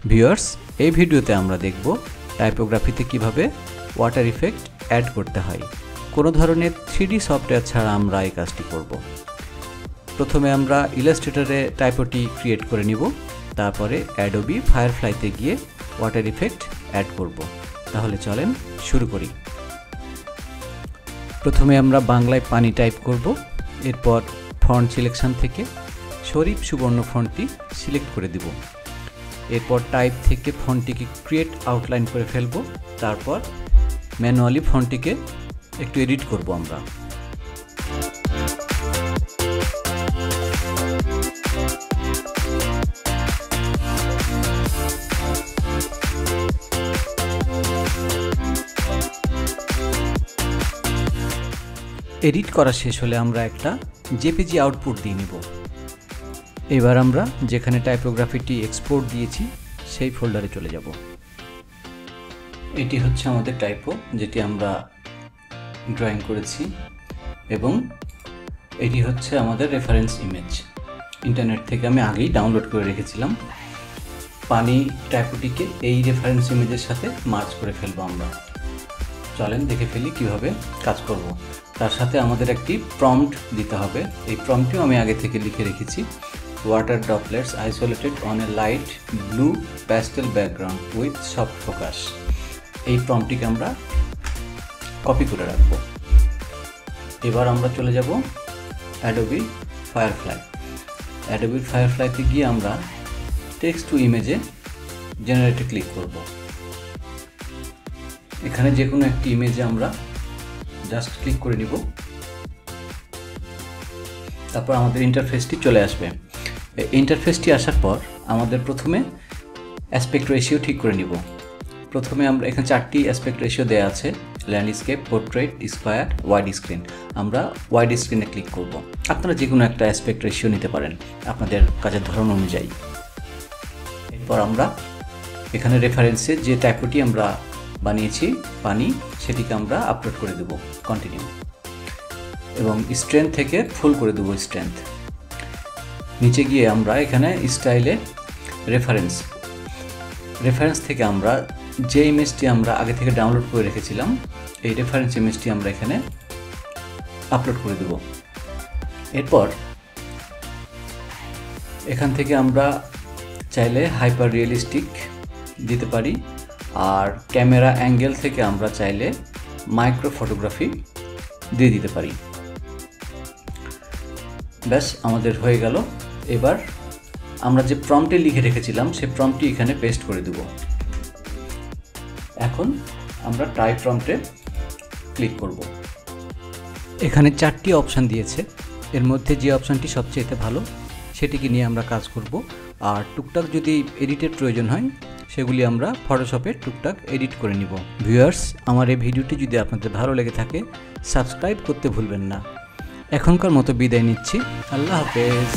Viewers, এই ভিডিওতে আমরা দেখব টাইপোগ্রাফিতে কিভাবে ওয়াটার ইফেক্ট অ্যাড করতে হয়। কোনো ধরনের 3D সফটওয়্যার ছাড়া আমরা এই কাজটি করব। প্রথমে আমরা ইলাস্ট্রেটরে টাইপোটি ক্রিয়েট করে নিব, তারপরে অ্যাডোবি ফায়ারফ্লাইতে গিয়ে ওয়াটার ইফেক্ট অ্যাড করব। তাহলে চলেন শুরু করি। প্রথমে আমরা বাংলায় পানি টাইপ করব। এরপর ফন্ট সিলেকশন থেকে শরীফ সুবর্ণ ফন্টটি সিলেক্ট করে দেব। এরপর টাইপ থেকে ফন্টটিকে ক্রিয়েট আউটলাইন করে ফেলব। তারপর ম্যানুয়ালি ফন্টটিকে একটু এডিট করব আমরা। এডিট করা শেষ হলে আমরা একটা জেপিজি আউটপুট দিয়ে নিব। এবার আমরা যেখানে টাইপোগ্রাফিটি এক্সপোর্ট দিয়েছি সেই ফোল্ডারে চলে যাব। এটি হচ্ছে আমাদের টাইপো, যেটি আমরা ড্রয়িং করেছি, এবং এটি হচ্ছে আমাদের রেফারেন্স ইমেজ। ইন্টারনেট থেকে আমি আগেই ডাউনলোড করে রেখেছিলাম। পানি টাইপোটিকে এই রেফারেন্স ইমেজের সাথে মার্জ করে ফেলবো আমরা। চলেন দেখে ফেলি কিভাবে কাজ করব। তার সাথে আমাদের একটি প্রম্পট দিতে হবে। এই প্রম্পটটিও আমি আগে থেকে লিখে রেখেছি। Water droplets isolated on a light blue pastel background with soft focus. এই প্রম্পটটিকে আমরা কপি করে রাখবো। এবার আমরা চলে যাব অ্যাডোবি ফায়ারফ্লাই। অ্যাডোবি ফায়ারফ্লাইতে গিয়ে আমরা টেক্সট টু ইমেজে জেনারেটে ক্লিক করব। এখানে যে কোনো একটি ইমেজে আমরা জাস্ট ক্লিক করে নিব। তারপর আমাদের ইন্টারফেসটি চলে আসবে। ইন্টারফেসটি আসার পর আমাদের প্রথমে অ্যাসপেক্ট রেশিও ঠিক করে নিব। প্রথমে আমরা এখানে 4টি অ্যাসপেক্ট রেশিও দেওয়া আছে: landscape, portrait, square, wide screen. আমরা ওয়াইড স্ক্রিনে ক্লিক করব। আপনারা যে কোনো একটা অ্যাসপেক্ট রেশিও নিতে পারেন আপনাদের কাজের ধরন অনুযায়ী। এরপর আমরা এখানে রেফারেন্সে যে টাইপোটি আমরা বানিয়েছি পানি, সেটিকে আমরা আপলোড করে দেব। কন্টিনিউ, এবং স্ট্রেংথ থেকে ফুল করে দেব স্ট্রেংথ। নিচে গিয়ে আমরা এখানে স্টাইলে রেফারেন্স থেকে আমরা যে ইমেজটি আমরা আগে থেকে ডাউনলোড করে রেখেছিলাম এই রেফারেন্স ইমেজটি আমরা এখানে আপলোড করে দেব। এরপর এখান থেকে আমরা চাইলে হাইপার রিয়েলিস্টিক দিতে পারি, আর ক্যামেরা অ্যাঙ্গেল থেকে আমরা চাইলে মাইক্রো ফটোগ্রাফি দিয়ে দিতে পারি। ব্যাস, আমাদের হয়ে গেল। এবার আমরা যে প্রম্পটে লিখে রেখেছিলাম সেই প্রম্পটটি এখানে পেস্ট করে দেব। এখন আমরা টাইপ প্রম্পটে ক্লিক করব। এখানে 4টি অপশান দিয়েছে। এর মধ্যে যে অপশানটি সবচেয়ে ভালো সেটিকে নিয়ে আমরা কাজ করব। আর টুকটাক যদি এডিটের প্রয়োজন হয় সেগুলি আমরা ফটোশপে টুকটাক এডিট করে নিব। ভিউয়ার্স, আমার এই ভিডিওটি যদি আপনাদের ভালো লেগে থাকে সাবস্ক্রাইব করতে ভুলবেন না। এখনকার মতো বিদায় নিচ্ছি। আল্লাহ হাফেজ।